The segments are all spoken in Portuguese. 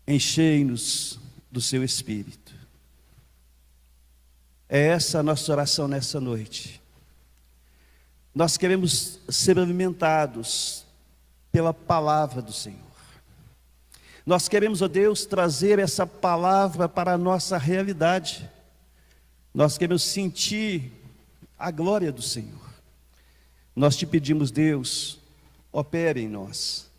enchei-nos do seu Espírito. É essa a nossa oração nessa noite. Nós queremos ser alimentados pela palavra do Senhor. Nós queremos, ó Deus, trazer essa palavra para a nossa realidade. Nós queremos sentir a glória do Senhor. Nós te pedimos, Deus, opere em nós.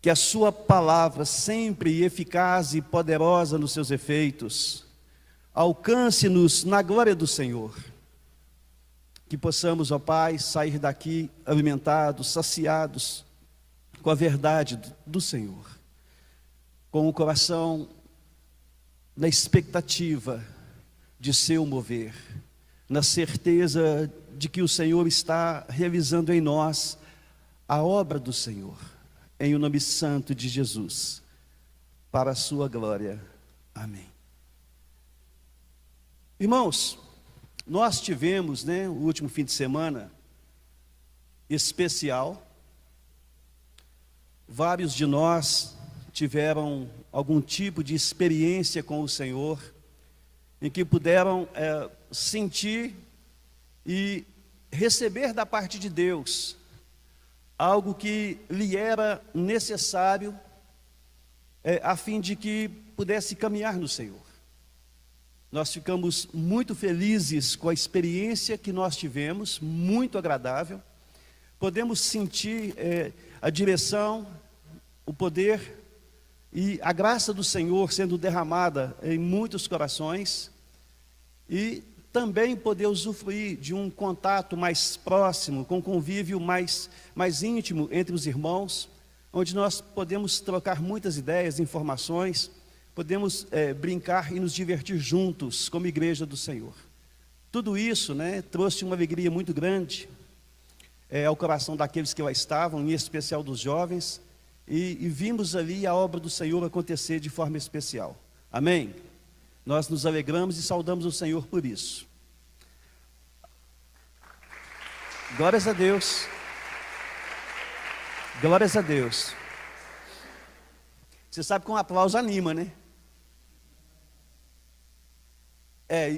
Que a sua palavra, sempre eficaz e poderosa nos seus efeitos, alcance-nos na glória do Senhor. Que possamos, ó Pai, sair daqui alimentados, saciados com a verdade do Senhor, com o coração na expectativa de seu mover, na certeza de que o Senhor está realizando em nós a obra do Senhor, em o nome santo de Jesus, para a sua glória. Amém. Irmãos, nós tivemos, o último fim de semana especial. Vários de nós tiveram algum tipo de experiência com o Senhor, em que puderam sentir e receber da parte de Deus algo que lhe era necessário, a fim de que pudesse caminhar no Senhor. Nós ficamos muito felizes com a experiência que nós tivemos, muito agradável. Podemos sentir a direção, o poder e a graça do Senhor sendo derramada em muitos corações, e também poder usufruir de um contato mais próximo, com convívio mais íntimo entre os irmãos, onde nós podemos trocar muitas ideias, informações, podemos brincar e nos divertir juntos como igreja do Senhor. Tudo isso trouxe uma alegria muito grande ao coração daqueles que lá estavam, em especial dos jovens, e vimos ali a obra do Senhor acontecer de forma especial. Amém? Nós nos alegramos e saudamos o Senhor por isso. Glórias a Deus. Glórias a Deus. Você sabe que um aplauso anima, né?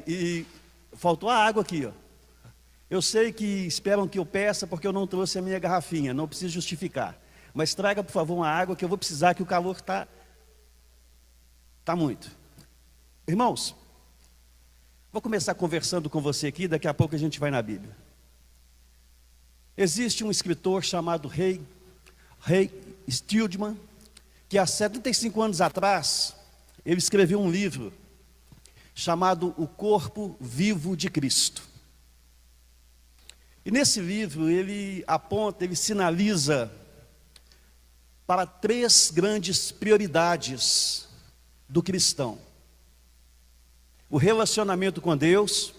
E faltou a água aqui, ó. Eu sei que esperam que eu peça porque eu não trouxe a minha garrafinha, não preciso justificar. Mas traga, por favor, uma água que eu vou precisar, que o calor está muito. Irmãos, vou começar conversando com você aqui, daqui a pouco a gente vai na Bíblia. Existe um escritor chamado Ray Stillman, que há 75 anos atrás, ele escreveu um livro chamado O Corpo Vivo de Cristo. E nesse livro ele aponta, ele sinaliza para 3 grandes prioridades do cristão: o relacionamento com Deus,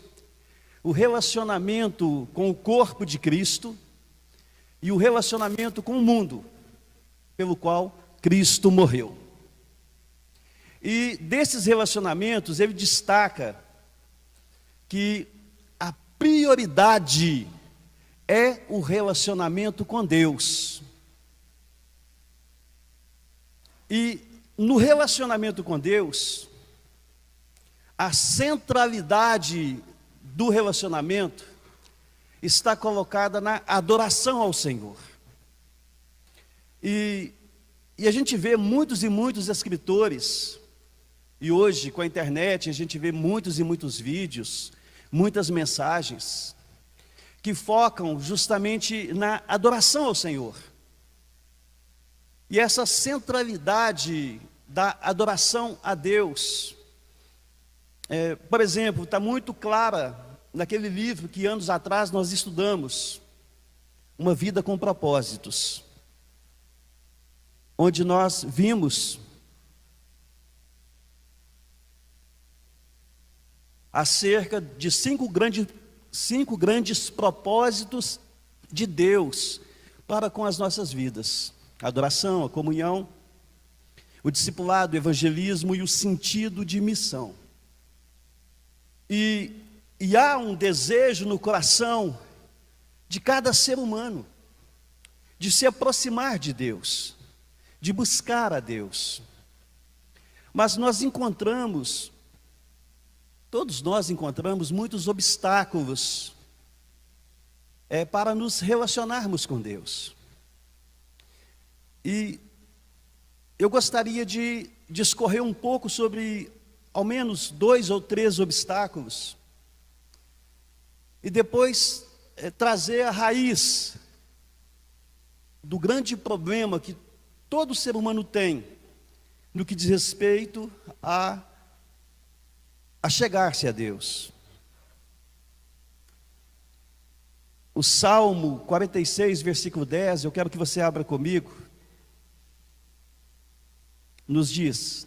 o relacionamento com o corpo de Cristo e o relacionamento com o mundo, pelo qual Cristo morreu. E desses relacionamentos ele destaca que a prioridade é o relacionamento com Deus. E no relacionamento com Deus, a centralidade do relacionamento está colocada na adoração ao Senhor. E a gente vê muitos e muitos escritores, e hoje com a internet a gente vê muitos e muitos vídeos, muitas mensagens, que focam justamente na adoração ao Senhor. E essa centralidade da adoração a Deus, por exemplo, está muito clara naquele livro que anos atrás nós estudamos, Uma Vida com Propósitos, onde nós vimos acerca de 5 grandes propósitos de Deus para com as nossas vidas: a adoração, a comunhão, o discipulado, o evangelismo e o sentido de missão. E há um desejo no coração de cada ser humano de se aproximar de Deus, de buscar a Deus. Mas nós encontramos, todos nós encontramos muitos obstáculos para nos relacionarmos com Deus. E eu gostaria de discorrer um pouco sobre ao menos 2 ou 3 obstáculos e depois trazer a raiz do grande problema que todo ser humano tem no que diz respeito a chegar-se a Deus. O Salmo 46, versículo 10, eu quero que você abra comigo, nos diz,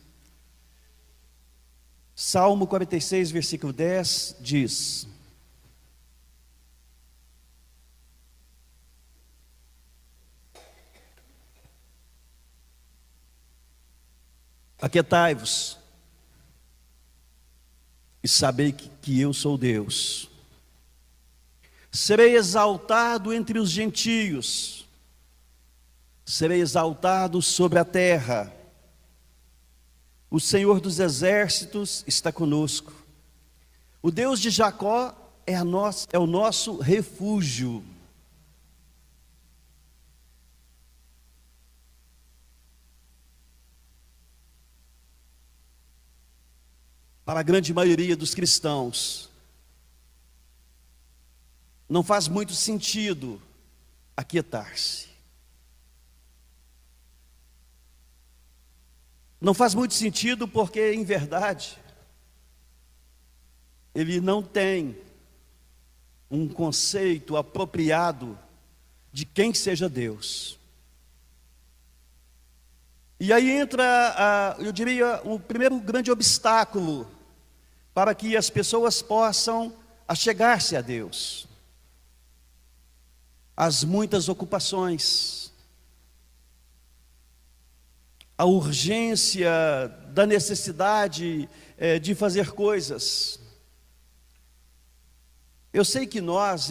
Salmo 46, versículo 10, diz: aquietai-vos e sabei que eu sou Deus. Serei exaltado entre os gentios, serei exaltado sobre a terra. O Senhor dos exércitos está conosco. O Deus de Jacó é o nosso refúgio. Para a grande maioria dos cristãos, não faz muito sentido aquietar-se. Não faz muito sentido porque, em verdade, ele não tem um conceito apropriado de quem seja Deus. E aí entra, eu diria, o primeiro grande obstáculo para que as pessoas possam achegar-se a Deus: as muitas ocupações, a urgência da necessidade de fazer coisas. Eu sei que nós,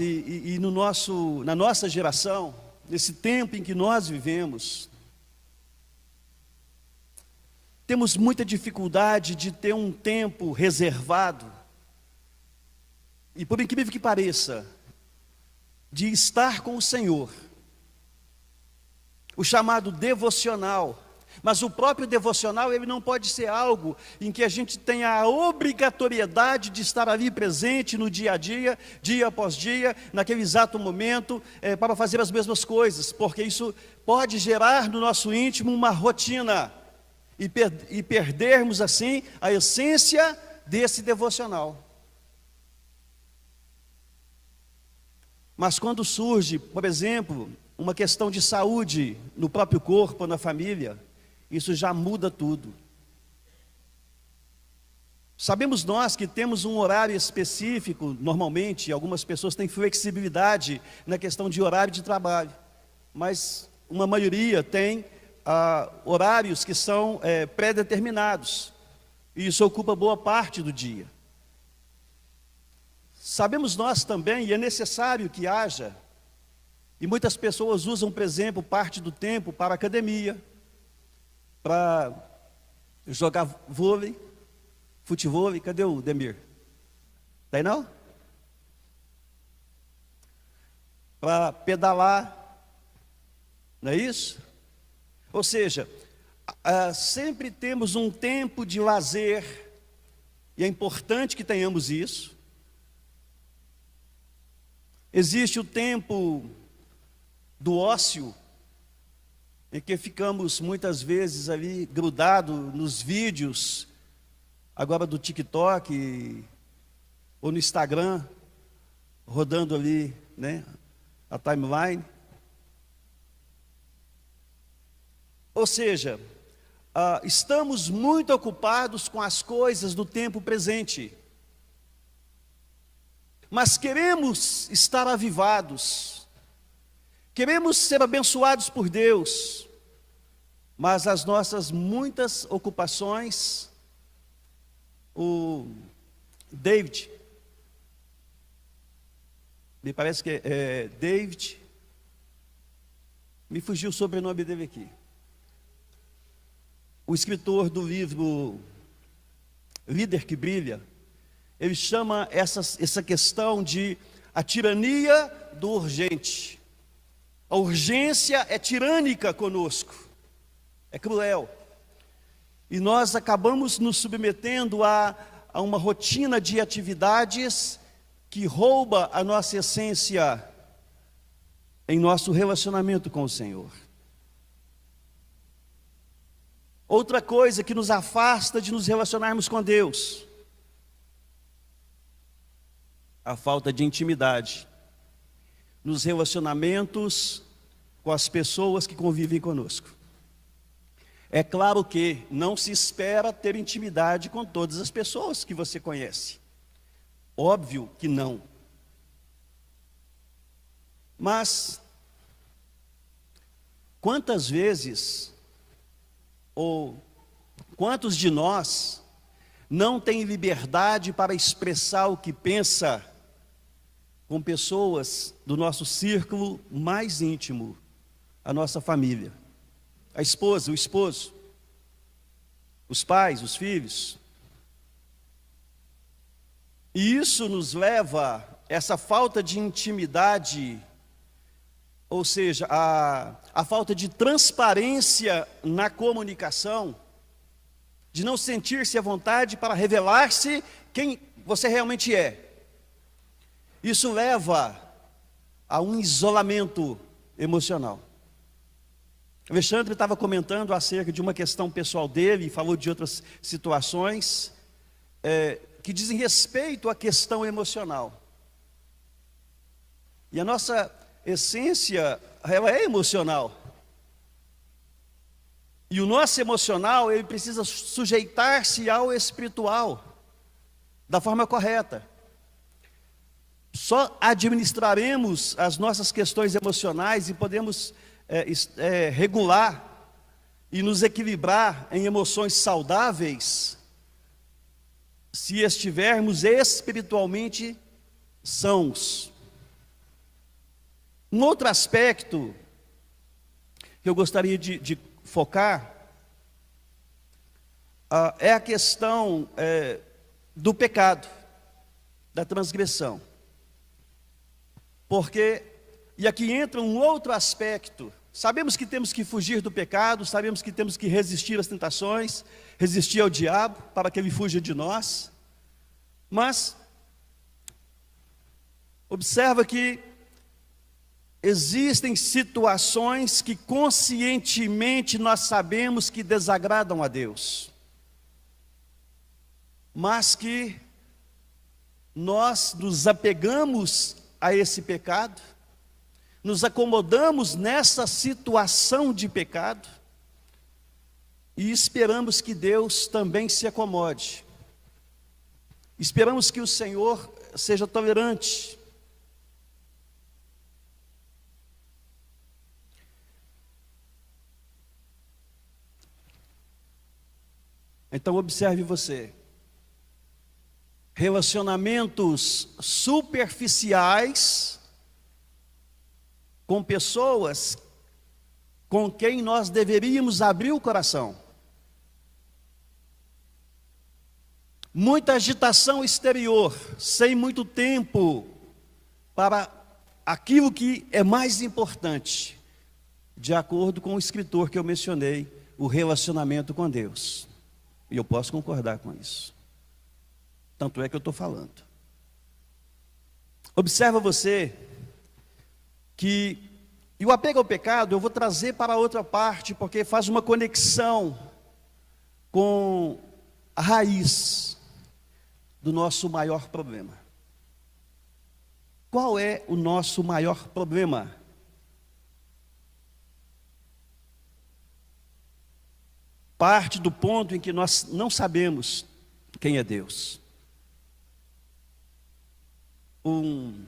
na nossa geração, nesse tempo em que nós vivemos, temos muita dificuldade de ter um tempo reservado, e por incrível que pareça, de estar com o Senhor, o chamado devocional. Mas o próprio devocional, ele não pode ser algo em que a gente tenha a obrigatoriedade de estar ali presente no dia a dia, dia após dia, naquele exato momento, para fazer as mesmas coisas, porque isso pode gerar no nosso íntimo uma rotina, e perdermos assim a essência desse devocional. Mas quando surge, por exemplo, uma questão de saúde no próprio corpo, na família, isso já muda tudo. Sabemos nós que temos um horário específico, normalmente, algumas pessoas têm flexibilidade na questão de horário de trabalho, mas uma maioria tem horários que são pré-determinados, e isso ocupa boa parte do dia. Sabemos nós também, e é necessário que haja, e muitas pessoas usam, por exemplo, parte do tempo para a academia, para jogar vôlei, futevôlei. Cadê o Demir? Está aí não? Para pedalar, não é isso? Ou seja, sempre temos um tempo de lazer, e é importante que tenhamos isso. Existe o tempo do ócio, em que ficamos muitas vezes ali grudados nos vídeos, agora do TikTok ou no Instagram, rodando ali, né, a timeline. Ou seja, estamos muito ocupados com as coisas do tempo presente, mas queremos estar avivados, queremos ser abençoados por Deus, mas as nossas muitas ocupações, o David, me parece que é David, me fugiu o sobrenome dele aqui. o escritor do livro Líder que Brilha, ele chama essa questão de a tirania do urgente. A urgência é tirânica conosco, é cruel. E nós acabamos nos submetendo a uma rotina de atividades que rouba a nossa essência em nosso relacionamento com o Senhor. Outra coisa que nos afasta de nos relacionarmos com Deus, a falta de intimidade nos relacionamentos com as pessoas que convivem conosco. É claro que não se espera ter intimidade com todas as pessoas que você conhece. Óbvio que não. Mas, quantas vezes, ou quantos de nós não têm liberdade para expressar o que pensa com pessoas do nosso círculo mais íntimo, a nossa família, a esposa, o esposo, os pais, os filhos? E isso nos leva, essa falta de intimidade, ou seja, a falta de transparência na comunicação, de não sentir-se à vontade para revelar-se quem você realmente é. Isso leva a um isolamento emocional. Alexandre estava comentando acerca de uma questão pessoal dele, e falou de outras situações que dizem respeito à questão emocional. E a nossa essência, ela é emocional. E o nosso emocional, ele precisa sujeitar-se ao espiritual, da forma correta. Só administraremos as nossas questões emocionais e podemos regular e nos equilibrar em emoções saudáveis se estivermos espiritualmente sãos. Um outro aspecto que eu gostaria de focar é a questão do pecado, da transgressão. Porque, e aqui entra um outro aspecto, sabemos que temos que fugir do pecado, sabemos que temos que resistir às tentações, resistir ao diabo, para que ele fuja de nós, mas, observa que existem situações que conscientemente nós sabemos que desagradam a Deus, mas que nós nos apegamos a esse pecado, nos acomodamos nessa situação de pecado e esperamos que Deus também se acomode. Esperamos que o Senhor seja tolerante. Então observe você. Relacionamentos superficiais com pessoas com quem nós deveríamos abrir o coração. Muita agitação exterior, sem muito tempo para aquilo que é mais importante, de acordo com o escritor que eu mencionei, o relacionamento com Deus. E eu posso concordar com isso. Tanto é que eu estou falando. Observa você que, e o apego ao pecado eu vou trazer para outra parte, porque faz uma conexão com a raiz do nosso maior problema. Qual é o nosso maior problema? Parte do ponto em que nós não sabemos quem é Deus. Um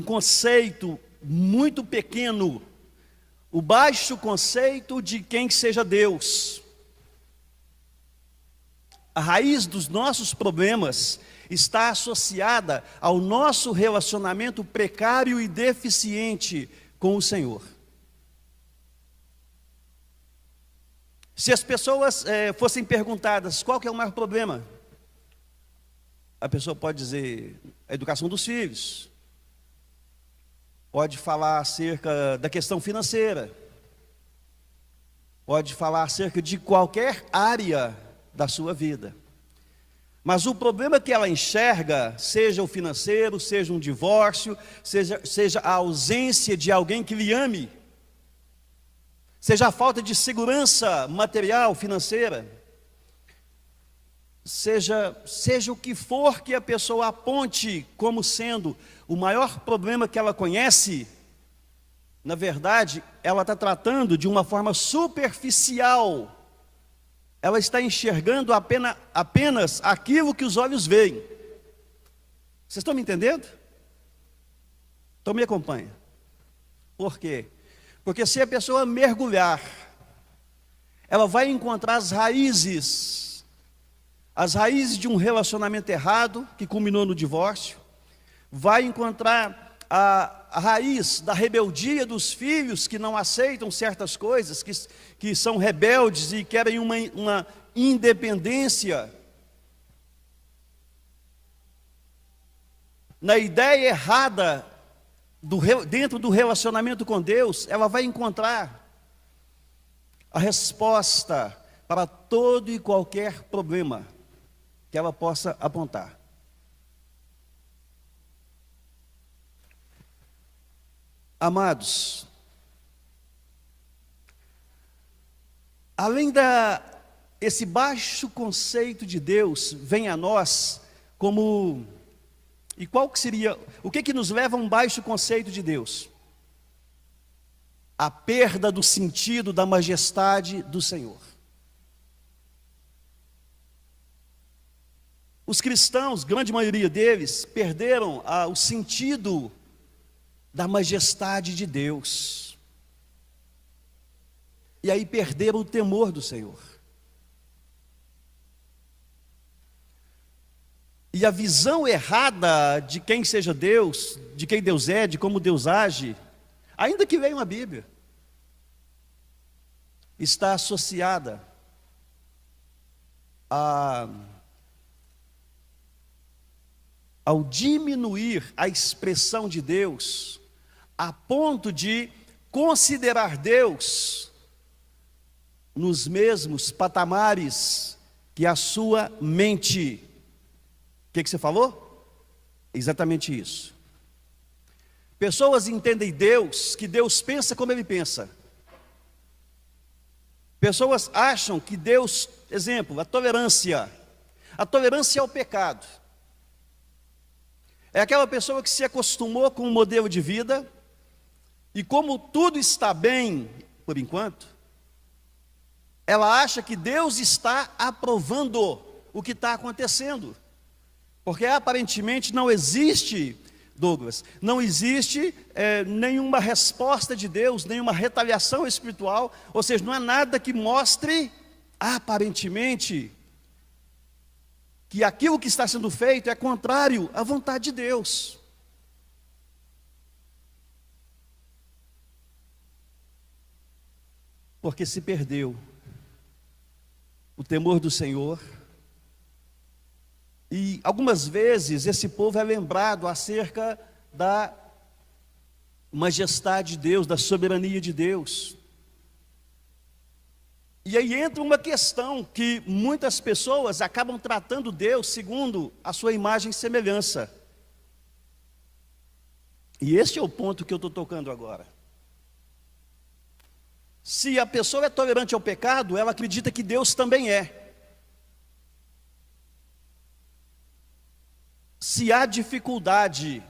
conceito muito pequeno, o baixo conceito de quem seja Deus. A raiz dos nossos problemas está associada ao nosso relacionamento precário e deficiente com o Senhor. Se as pessoas fossem perguntadas qual que é o maior problema, a pessoa pode dizer a educação dos filhos, pode falar acerca da questão financeira, pode falar acerca de qualquer área da sua vida. Mas o problema que ela enxerga, seja o financeiro, seja um divórcio, seja a ausência de alguém que lhe ame, seja a falta de segurança material, financeira, seja o que for que a pessoa aponte como sendo o maior problema que ela conhece, na verdade, ela está tratando de uma forma superficial. Ela está enxergando apenas aquilo que os olhos veem. Vocês estão me entendendo? Então me acompanha. Por quê? Porque se a pessoa mergulhar, ela vai encontrar as raízes de um relacionamento errado, que culminou no divórcio, vai encontrar a raiz da rebeldia dos filhos que não aceitam certas coisas, que são rebeldes e querem uma independência. Na ideia errada, dentro do relacionamento com Deus, ela vai encontrar a resposta para todo e qualquer problema que ela possa apontar. Amados, além esse baixo conceito de Deus vem a nós como... E qual que seria... O que nos leva a um baixo conceito de Deus? A perda do sentido da majestade do Senhor. Os cristãos, grande maioria deles, perderam o sentido da majestade de Deus. E aí perderam o temor do Senhor. E a visão errada de quem seja Deus, de quem Deus é, de como Deus age, ainda que venha uma Bíblia, está associada ao diminuir a expressão de Deus, a ponto de considerar Deus nos mesmos patamares que a sua mente. O que você falou? Exatamente isso. Pessoas entendem Deus, que Deus pensa como Ele pensa. Pessoas acham que Deus, exemplo, a tolerância ao pecado. É aquela pessoa que se acostumou com um modelo de vida, e como tudo está bem, por enquanto, ela acha que Deus está aprovando o que está acontecendo. Porque aparentemente não existe, Douglas, não existe nenhuma resposta de Deus, nenhuma retaliação espiritual, ou seja, não há nada que mostre, aparentemente, que aquilo que está sendo feito é contrário à vontade de Deus. Porque se perdeu o temor do Senhor, e algumas vezes esse povo é lembrado acerca da majestade de Deus, da soberania de Deus. E aí entra uma questão que muitas pessoas acabam tratando Deus segundo a sua imagem e semelhança. E este é o ponto que eu estou tocando agora. Se a pessoa é tolerante ao pecado, ela acredita que Deus também é. Se há dificuldade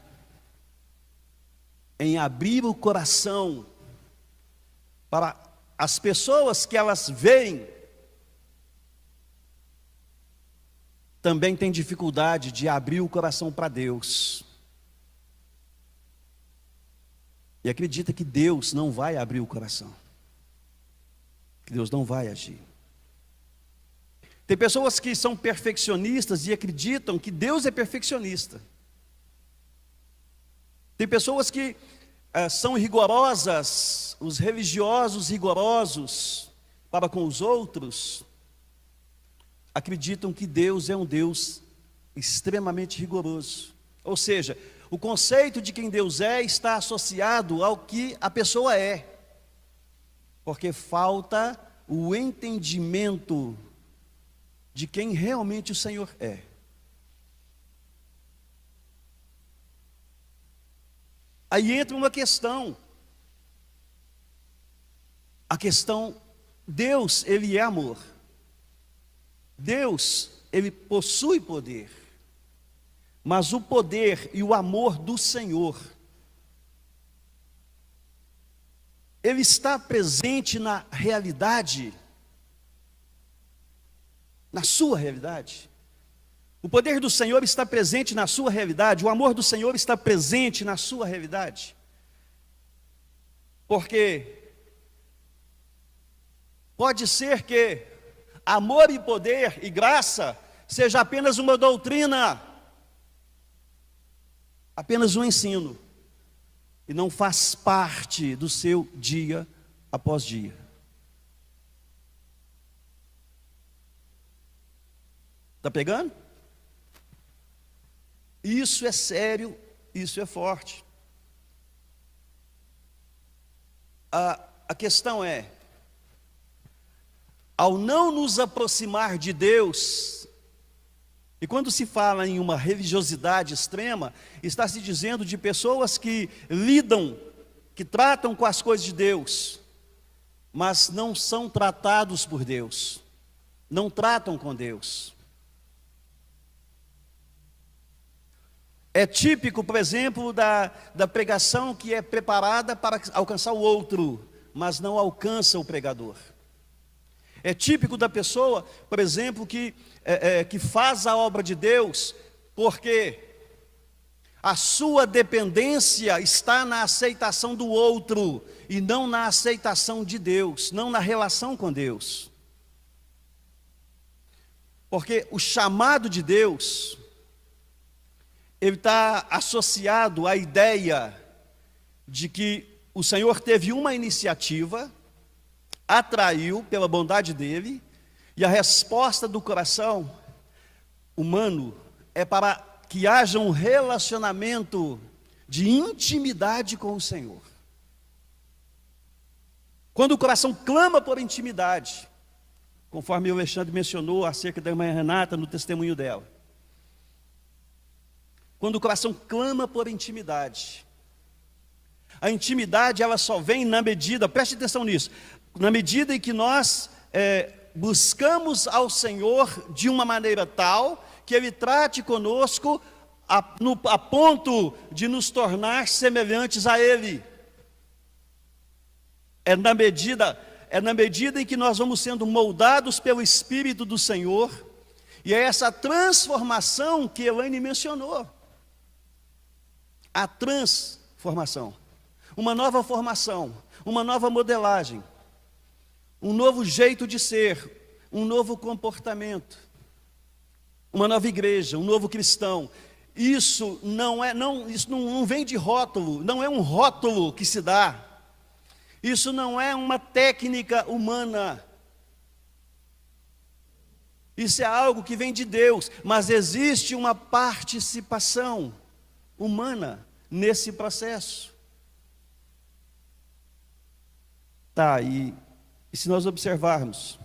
em abrir o coração para as pessoas que elas veem, também tem dificuldade de abrir o coração para Deus. E acredita que Deus não vai abrir o coração, que Deus não vai agir. Tem pessoas que são perfeccionistas e acreditam que Deus é perfeccionista. Tem pessoas que são rigorosas, os religiosos rigorosos, para com os outros, acreditam que Deus é um Deus extremamente rigoroso. Ou seja, o conceito de quem Deus é está associado ao que a pessoa é, porque falta o entendimento de quem realmente o Senhor é. Aí entra uma questão. A questão, Deus, Ele é amor. Deus, Ele possui poder. Mas o poder e o amor do Senhor, Ele está presente na realidade, na sua realidade. O poder do Senhor está presente na sua realidade, o amor do Senhor está presente na sua realidade. Porque pode ser que amor e poder e graça seja apenas uma doutrina, apenas um ensino, e não faz parte do seu dia após dia. Está pegando? Isso é sério, isso é forte. A questão é, ao não nos aproximar de Deus, e quando se fala em uma religiosidade extrema, está se dizendo de pessoas que lidam, que tratam com as coisas de Deus, mas não são tratados por Deus, não tratam com Deus. É típico, por exemplo, da pregação que é preparada para alcançar o outro, mas não alcança o pregador. É típico da pessoa, por exemplo, que faz a obra de Deus, porque a sua dependência está na aceitação do outro, e não na aceitação de Deus, não na relação com Deus. Porque o chamado de Deus, ele está associado à ideia de que o Senhor teve uma iniciativa, atraiu pela bondade dele, e a resposta do coração humano é para que haja um relacionamento de intimidade com o Senhor. Quando o coração clama por intimidade, conforme o Alexandre mencionou acerca da irmã Renata no testemunho dela, quando o coração clama por intimidade, a intimidade ela só vem na medida, preste atenção nisso, na medida em que nós buscamos ao Senhor de uma maneira tal que Ele trate conosco a ponto de nos tornar semelhantes a Ele. É na medida em que nós vamos sendo moldados pelo Espírito do Senhor, e é essa transformação que Elaine mencionou. A transformação, uma nova formação, uma nova modelagem, um novo jeito de ser, um novo comportamento, uma nova igreja, um novo cristão. Isso não vem de rótulo, não é um rótulo que se dá. Isso não é uma técnica humana. Isso é algo que vem de Deus, mas existe uma participação humana nesse processo. Tá, e se nós observarmos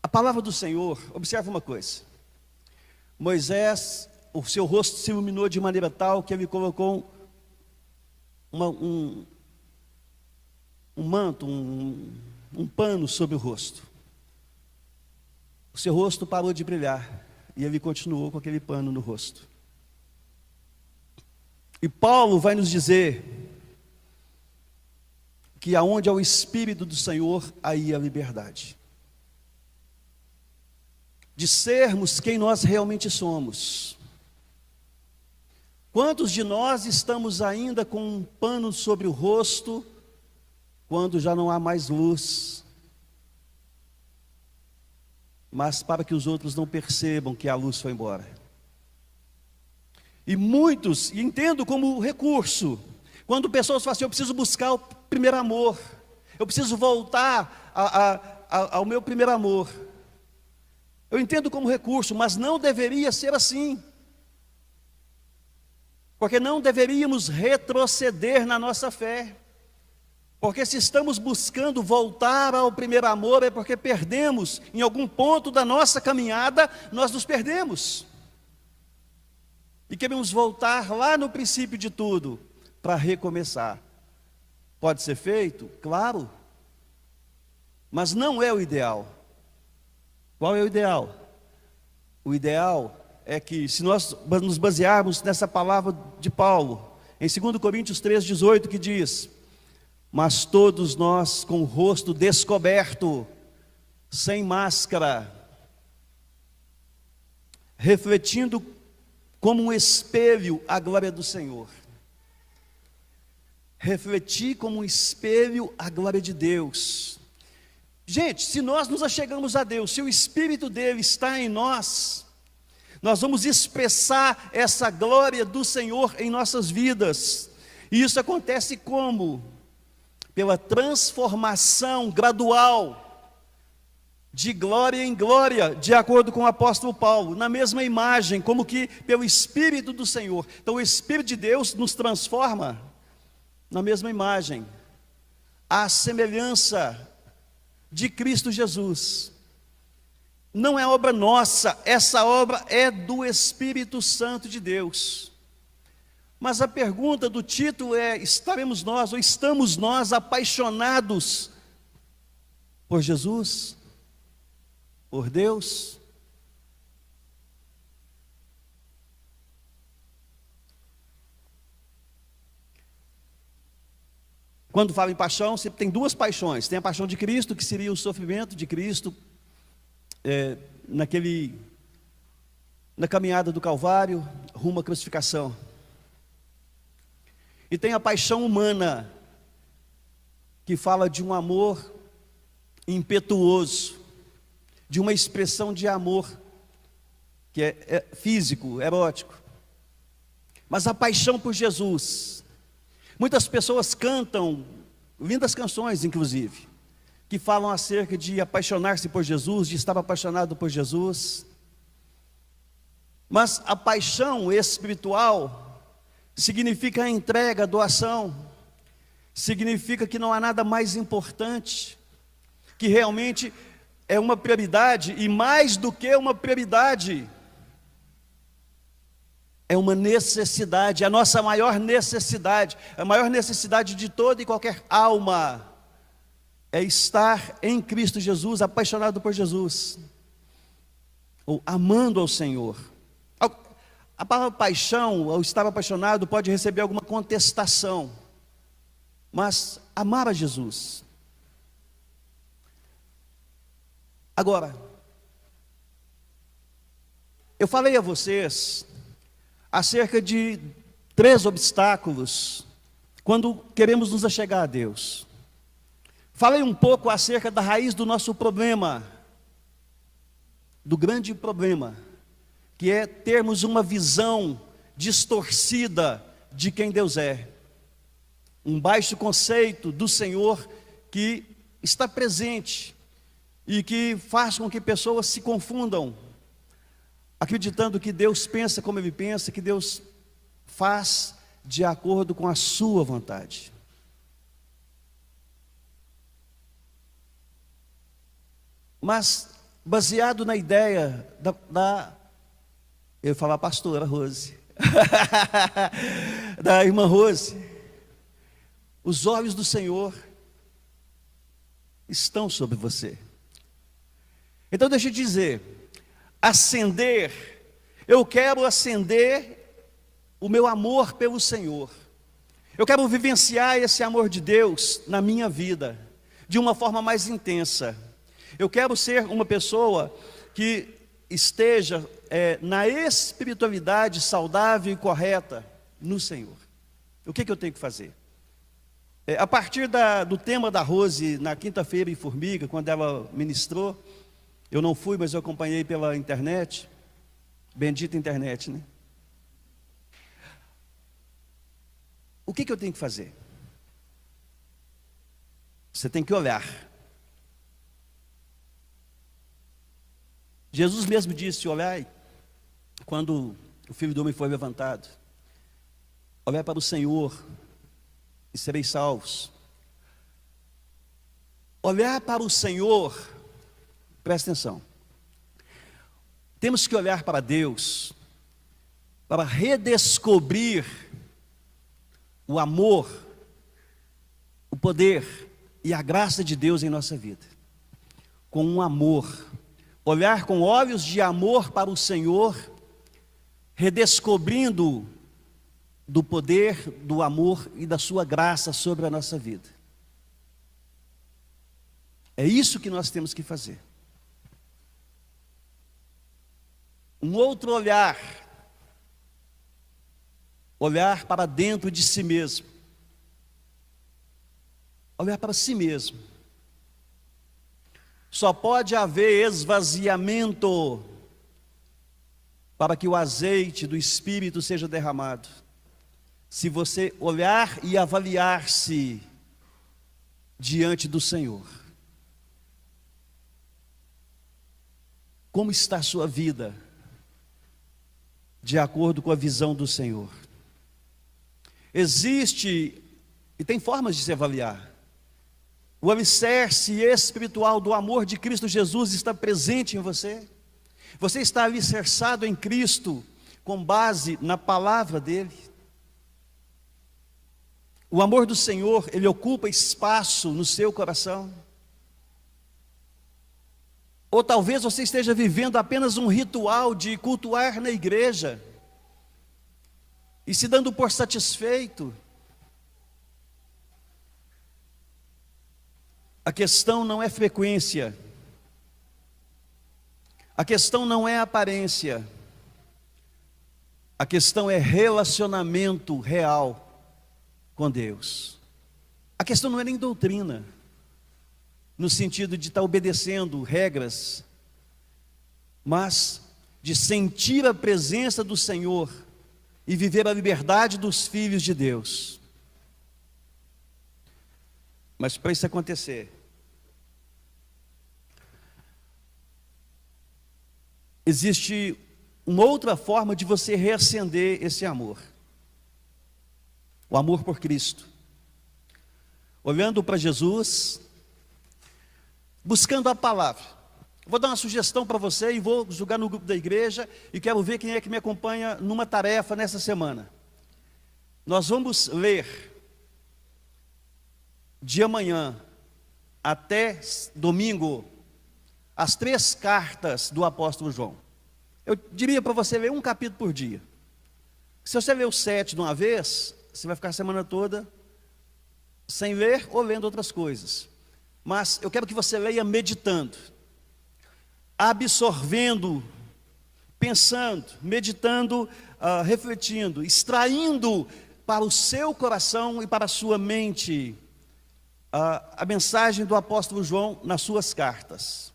a palavra do Senhor, observa uma coisa. Moisés, o seu rosto se iluminou de maneira tal que ele colocou um manto, um pano sobre o rosto. O seu rosto parou de brilhar e ele continuou com aquele pano no rosto. E Paulo vai nos dizer que aonde há o Espírito do Senhor, aí há liberdade. De sermos quem nós realmente somos. Quantos de nós estamos ainda com um pano sobre o rosto, quando já não há mais luz? Mas para que os outros não percebam que a luz foi embora. E muitos, e entendo como recurso, quando pessoas falam assim, eu preciso buscar o primeiro amor, Eu preciso voltar ao meu primeiro amor. Eu entendo como recurso, mas não deveria ser assim. Porque não deveríamos retroceder na nossa fé. Porque se estamos buscando voltar ao primeiro amor, é porque perdemos, em algum ponto da nossa caminhada, nós nos perdemos. E queremos voltar lá no princípio de tudo, para recomeçar. Pode ser feito? Claro. Mas não é o ideal. Qual é o ideal? O ideal é que, se nós nos basearmos nessa palavra de Paulo, em 2 Coríntios 3,18, que diz: mas todos nós com o rosto descoberto, sem máscara, refletindo como um espelho a glória do Senhor. Refletir como um espelho a glória de Deus. Gente, se nós nos achegamos a Deus, se o Espírito dele está em nós, nós vamos expressar essa glória do Senhor em nossas vidas. E isso acontece como? Pela transformação gradual, de glória em glória, de acordo com o apóstolo Paulo, na mesma imagem, como que pelo Espírito do Senhor. Então o Espírito de Deus nos transforma na mesma imagem, à semelhança de Cristo Jesus. Não é obra nossa, essa obra é do Espírito Santo de Deus. Mas a pergunta do título é: estaremos nós, ou estamos nós apaixonados por Jesus? Por Deus? Quando fala em paixão, sempre tem duas paixões. Tem a paixão de Cristo, que seria o sofrimento de Cristo, na caminhada do Calvário, rumo à crucificação. E tem a paixão humana, que fala de um amor impetuoso, de uma expressão de amor, que é físico, erótico. Mas a paixão por Jesus, muitas pessoas cantam, lindas canções inclusive, que falam acerca de apaixonar-se por Jesus, de estar apaixonado por Jesus. Mas a paixão espiritual significa a entrega, a doação, significa que não há nada mais importante, que realmente é uma prioridade, e mais do que uma prioridade, é uma necessidade, a nossa maior necessidade, a maior necessidade de toda e qualquer alma, é estar em Cristo Jesus, apaixonado por Jesus, ou amando ao Senhor. A palavra paixão, ou estar apaixonado, pode receber alguma contestação, mas amar a Jesus. Agora, eu falei a vocês acerca de 3 obstáculos quando queremos nos achegar a Deus. Falei um pouco acerca da raiz do nosso problema, do grande problema, que é termos uma visão distorcida de quem Deus é. Um baixo conceito do Senhor que está presente e que faz com que pessoas se confundam, acreditando que Deus pensa como Ele pensa, que Deus faz de acordo com a sua vontade. Mas, baseado na ideia eu ia falar pastora Rose, da irmã Rose, os olhos do Senhor estão sobre você. Então deixa eu dizer, eu quero acender o meu amor pelo Senhor. Eu quero vivenciar esse amor de Deus na minha vida, de uma forma mais intensa. Eu quero ser uma pessoa que esteja na espiritualidade saudável e correta no Senhor. O que eu tenho que fazer? A partir do tema da Rose, na quinta-feira em Formiga, quando ela ministrou, eu não fui, mas eu acompanhei pela internet, bendita internet, né? O que eu tenho que fazer? Você tem que olhar. Jesus mesmo disse: olhai, quando o Filho do Homem foi levantado, olhai para o Senhor e sereis salvos. Olhar para o Senhor, presta atenção, temos que olhar para Deus, para redescobrir o amor, o poder e a graça de Deus em nossa vida, com um amor, olhar com olhos de amor para o Senhor, redescobrindo do poder, do amor e da sua graça sobre a nossa vida. É isso que nós temos que fazer. Um outro olhar, olhar para dentro de si mesmo, olhar para si mesmo. Só pode haver esvaziamento para que o azeite do Espírito seja derramado, se você olhar e avaliar-se diante do Senhor. Como está a sua vida, de acordo com a visão do Senhor? Existe, e tem formas de se avaliar, o alicerce espiritual do amor de Cristo Jesus está presente em você? Você está alicerçado em Cristo, com base na palavra dEle? O amor do Senhor, Ele ocupa espaço no seu coração? Ou talvez você esteja vivendo apenas um ritual de cultuar na igreja, e se dando por satisfeito? A questão não é frequência, a questão não é aparência, a questão é relacionamento real com Deus. A questão não é nem doutrina, no sentido de estar obedecendo regras, mas de sentir a presença do Senhor e viver a liberdade dos filhos de Deus. Mas para isso acontecer, existe uma outra forma de você reacender esse amor. O amor por Cristo. Olhando para Jesus, buscando a palavra. Vou dar uma sugestão para você e vou julgar no grupo da igreja, e quero ver quem é que me acompanha numa tarefa nessa semana. Nós vamos ler de amanhã até domingo as 3 cartas do apóstolo João. Eu diria para você ler um capítulo por dia. Se você ler os 7 de uma vez, você vai ficar a semana toda sem ler ou lendo outras coisas. Mas eu quero que você leia meditando, absorvendo, pensando, meditando, refletindo, extraindo para o seu coração e para a sua mente a mensagem do apóstolo João nas suas cartas,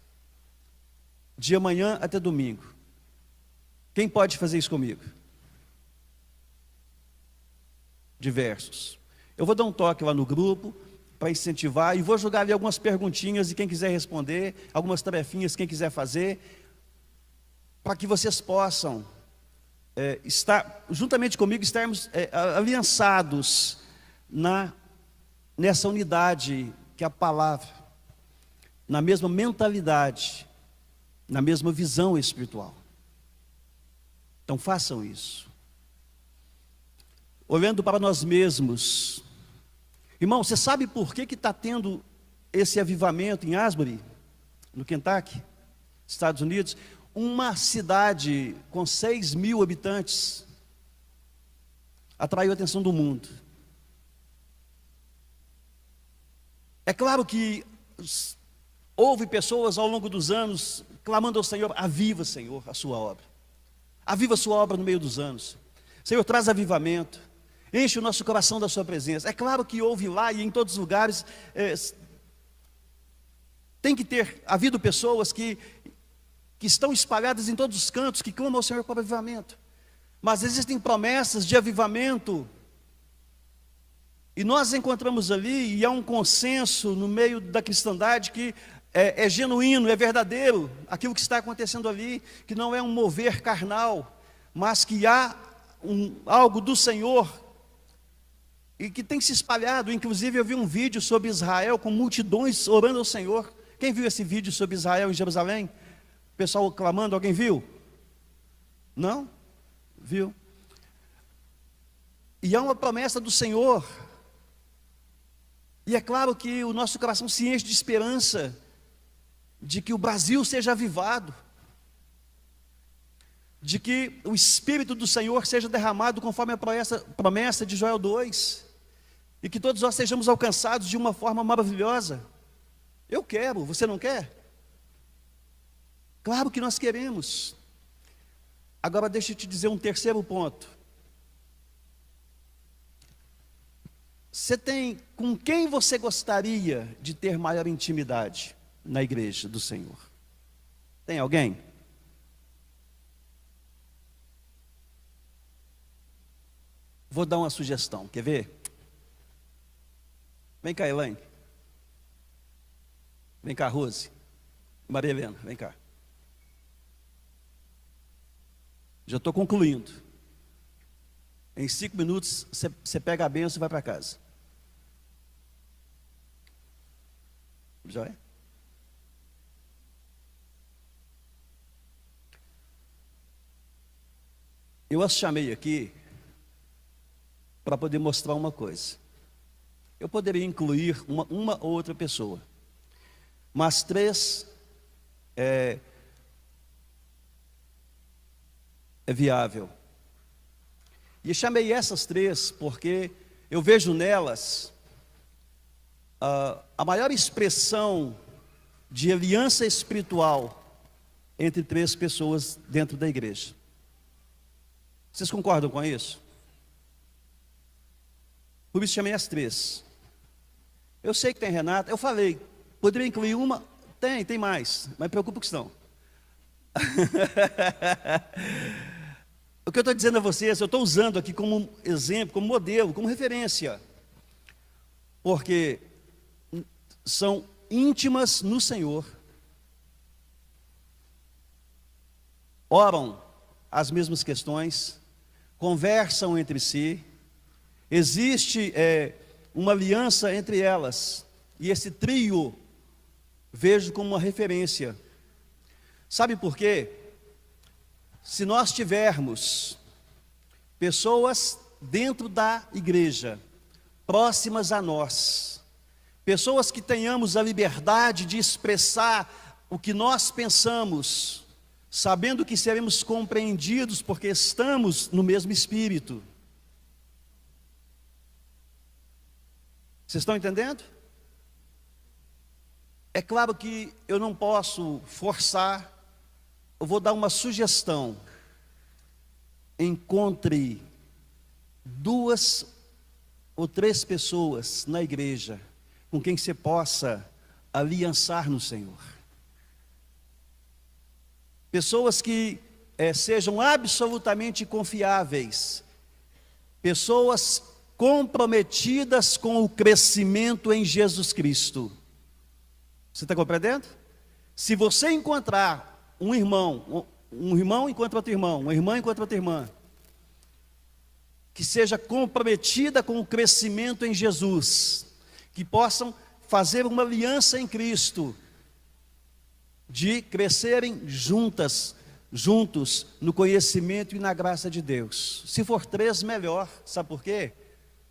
de amanhã até domingo. Quem pode fazer isso comigo? Diversos. Eu vou dar um toque lá no grupo para incentivar, e vou jogar ali algumas perguntinhas, e quem quiser responder, algumas tarefinhas, quem quiser fazer, para que vocês possam estar, juntamente comigo, estarmos aliançados nessa unidade que é a palavra, na mesma mentalidade, na mesma visão espiritual. Então façam isso. Olhando para nós mesmos. Irmão, você sabe por que está tendo esse avivamento em Asbury, no Kentucky, Estados Unidos? Uma cidade com 6.000 habitantes atraiu a atenção do mundo. É claro que houve pessoas ao longo dos anos clamando ao Senhor: aviva, Senhor, a sua obra. Aviva a sua obra no meio dos anos. Senhor, traz avivamento. Enche o nosso coração da sua presença. É claro que houve lá e em todos os lugares, tem que ter havido pessoas que estão espalhadas em todos os cantos, que clamam ao Senhor para avivamento. Mas existem promessas de avivamento E nós encontramos ali, e há um consenso no meio da cristandade que é genuíno, é verdadeiro, aquilo que está acontecendo ali, que não é um mover carnal, mas que há algo do Senhor, e que tem se espalhado. Inclusive eu vi um vídeo sobre Israel, com multidões orando ao Senhor. Quem viu esse vídeo sobre Israel em Jerusalém? O pessoal clamando, alguém viu? Não? Viu? E há uma promessa do Senhor, e é claro que o nosso coração se enche de esperança, de que o Brasil seja avivado, de que o Espírito do Senhor seja derramado conforme a promessa de Joel 2, e que todos nós sejamos alcançados de uma forma maravilhosa. Eu quero, você não quer? Claro que nós queremos. Agora deixa eu te dizer um terceiro ponto. Com quem você gostaria de ter maior intimidade na igreja do Senhor? Tem alguém? Vou dar uma sugestão, quer ver? Vem cá, Elaine. Vem cá, Rose. Maria Helena, vem cá. Já estou concluindo. Em 5 minutos, você pega a bênção e vai para casa. Já é? Eu as chamei aqui para poder mostrar uma coisa. Eu poderia incluir uma ou outra pessoa, mas 3 é viável. E chamei essas 3 porque eu vejo nelas a maior expressão de aliança espiritual entre 3 pessoas dentro da igreja. Vocês concordam com isso? Por isso chamei as 3. Eu sei que tem Renata, eu falei, poderia incluir uma? Tem mais, mas preocupa com isso não. O que eu estou dizendo a vocês, eu estou usando aqui como exemplo, como modelo, como referência, porque são íntimas no Senhor, oram as mesmas questões, conversam entre si, existe uma aliança entre elas, e esse trio vejo como uma referência. Sabe por quê? Se nós tivermos pessoas dentro da igreja, próximas a nós, pessoas que tenhamos a liberdade de expressar o que nós pensamos, sabendo que seremos compreendidos porque estamos no mesmo espírito. Vocês estão entendendo? É claro que eu não posso forçar. Eu vou dar uma sugestão. Encontre 2 ou 3 pessoas na igreja com quem você possa aliançar no Senhor. Pessoas que sejam absolutamente confiáveis. Pessoas comprometidas com o crescimento em Jesus Cristo. Você está compreendendo? Se você encontrar um irmão encontra outro irmão, uma irmã encontra outra irmã, que seja comprometida com o crescimento em Jesus, que possam fazer uma aliança em Cristo, de crescerem juntos no conhecimento e na graça de Deus. Se for 3, melhor. Sabe por quê?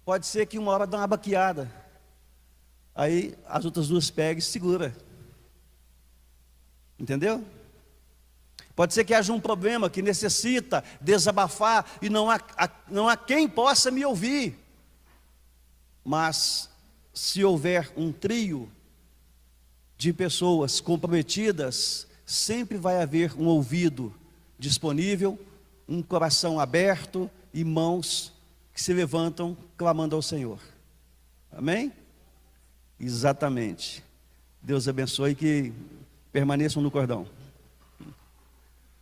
Pode ser que uma hora dá uma baqueada, aí as outras 2 peguem e segura. Entendeu? Pode ser que haja um problema que necessita desabafar e não há quem possa me ouvir. Mas se houver um trio de pessoas comprometidas, sempre vai haver um ouvido disponível, um coração aberto e mãos que se levantam clamando ao Senhor. Amém? Exatamente. Deus abençoe e que permaneçam no cordão.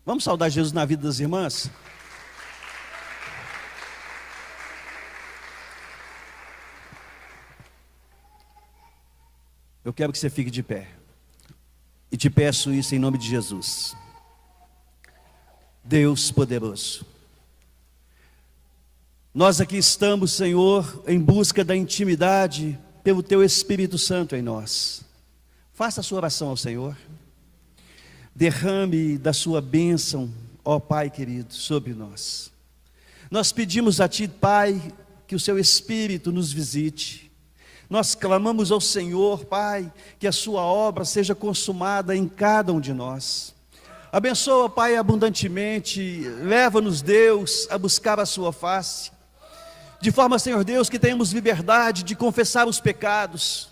Vamos saudar Jesus na vida das irmãs? Eu quero que você fique de pé. E te peço isso em nome de Jesus. Deus poderoso, nós aqui estamos, Senhor, em busca da intimidade pelo Teu Espírito Santo em nós. Faça a sua oração ao Senhor. Derrame da sua bênção, ó Pai querido, sobre nós. Nós pedimos a Ti, Pai, que o Seu Espírito nos visite. Nós clamamos ao Senhor, Pai, que a Sua obra seja consumada em cada um de nós. Abençoa, Pai, abundantemente. Leva-nos, Deus, a buscar a Sua face. De forma, Senhor Deus, que tenhamos liberdade de confessar os pecados.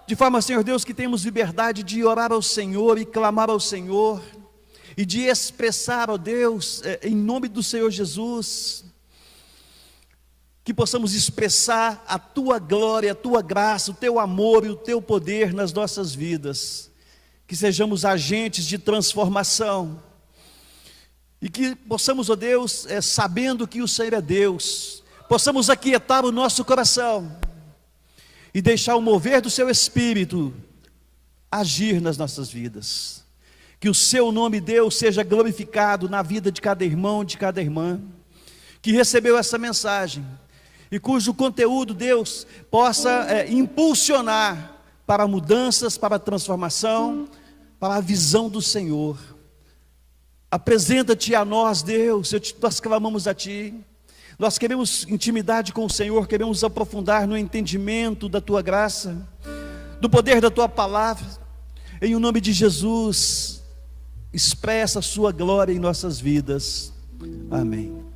De forma, Senhor Deus, que tenhamos liberdade de orar ao Senhor e clamar ao Senhor. E de expressar, ó Deus, em nome do Senhor Jesus, que possamos expressar a Tua glória, a Tua graça, o Teu amor e o Teu poder nas nossas vidas. Que sejamos agentes de transformação. E que possamos, ó Deus, sabendo que o Senhor é Deus, possamos aquietar o nosso coração e deixar o mover do Seu Espírito agir nas nossas vidas. Que o Seu nome, Deus, seja glorificado na vida de cada irmão, de cada irmã, que recebeu essa mensagem, e cujo conteúdo, Deus, possa impulsionar para mudanças, para a transformação, para a visão do Senhor. Apresenta-te a nós, Deus, nós clamamos a Ti. Nós queremos intimidade com o Senhor, queremos aprofundar no entendimento da Tua graça, do poder da Tua palavra. Em o nome de Jesus, expressa a Sua glória em nossas vidas. Amém.